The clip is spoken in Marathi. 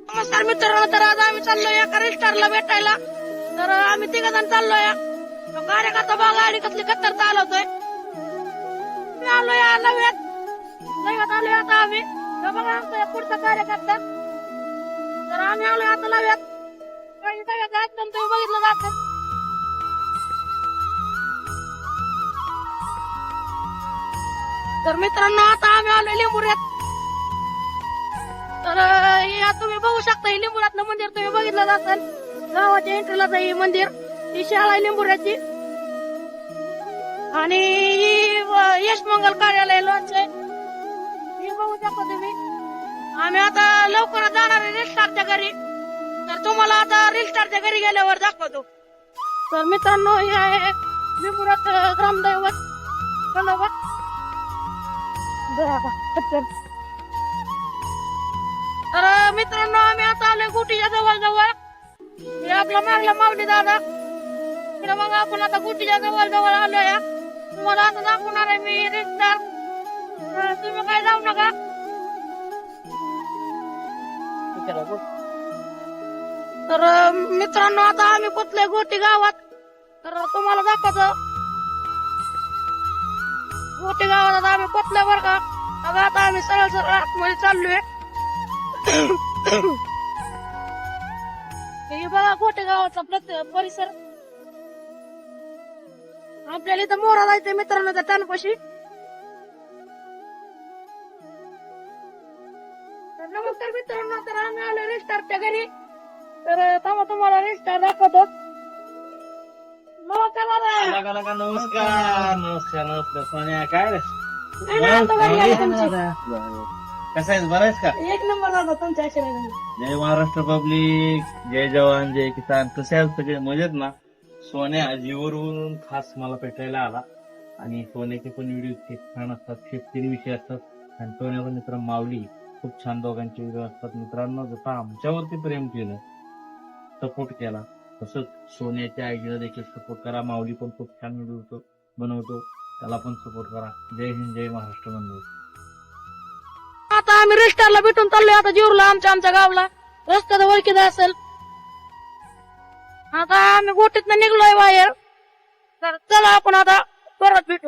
नमस्कार मित्रांनो, तर आज आम्ही चाललोय एका रेस्टॉरंटला भेटायला. तर आम्ही तिघ जण चाललोय. तो कार्यकर्ता बघा गाडी कसली खतर चालवतोय. मी आलोय लव्यात आलोय आता आम्ही. तो बघा आमचा पुढचा कार्यकर्ता. तर आम्ही आलोय आता लव्यात. तुम्ही बघितलं जातं. तर मित्रांनो, आता आम्ही आलोय लिंबुऱ्यात. तर हे तुम्ही बघू शकता, हे लिंबुऱ्यातलं मंदिर तुम्ही बघितलं जातं. गावाच्या एंट्रीला हे मंदिर, ही शाळा आहे लिंबुऱ्याची. आणि ही यश मंगल कार्यालय लॉन्च आहे, हे बघू शकता तुम्ही. आम्ही आता लवकरच जाणार आहे रिलस्टारच्या घरी. तर तुम्हाला आता रिलस्टारच्या घरी गेल्यावर दाखवतो. तर मित्रांनो, हे आहे लिंबुऱ्यात ग्रामदैवत गणपत. तर मित्रांनो, आम्ही आता आलोय गुटीच्या जवळ. हे आपला मागला माऊली दादा. इकडे बघा, आपण आता गुटीच्या जवळ आलोय. तुम्हाला आता दाखवणार आहे मी रिश्ता. तुम्ही काय जाऊ नका. तर मित्रांनो, आता आम्ही पोचलोय गोटी गावात. तर तुम्हाला दाखवतो. गोटी गावात आता आम्ही पोचलोय बरं का. आता आम्ही सरळ आतमध्ये चाललोय. हे बघा गोटे गावाचा परिसर. आपल्याला इथं मोरा जायचंय मित्रांनो, त्या टनपाशी. तर नमस्कार मित्रांनो, तर आम्ही आलो रेस्टारच्या घरी. तर तुम्हाला रेस्टार दाखवतो. नमस्कार दादा. नमस्कार सोन्या. काय रे आता घरी आली तुमची. कसं आहे, बरं आहेस का? एक नंबर दादा तुमच्या आशीर्वादाने. जय महाराष्ट्र पब्लिक, जय जवान जय किसान. कसे आहेत सगळे, मजेत ना? सोन्या जीवरवरून खास मला भेटायला आला. आणि सोन्याचे पण व्हिडिओ इतके छान असतात, शेतकरी विषय असतात. आणि सोन्याचा मित्र माऊली, खूप छान दोघांचे व्हिडिओ असतात. मित्रांनो, जसं आमच्यावरती प्रेम केलं, सपोर्ट केला, तसंच सोन्याच्या आयडीला देखील सपोर्ट करा. माऊली पण खूप छान व्हिडिओ बनवतो, त्याला पण सपोर्ट करा. जय हिंद, जय महाराष्ट्र मंदिर. आता आम्ही रेस्टारला भेटून चाललोय आता जीवला, आमच्या गावला. रस्त्याचा ओळखीचा असेल. आता आम्ही गोटीतनं निघलोय बाहेर. तर चला आपण आता परत भेटू.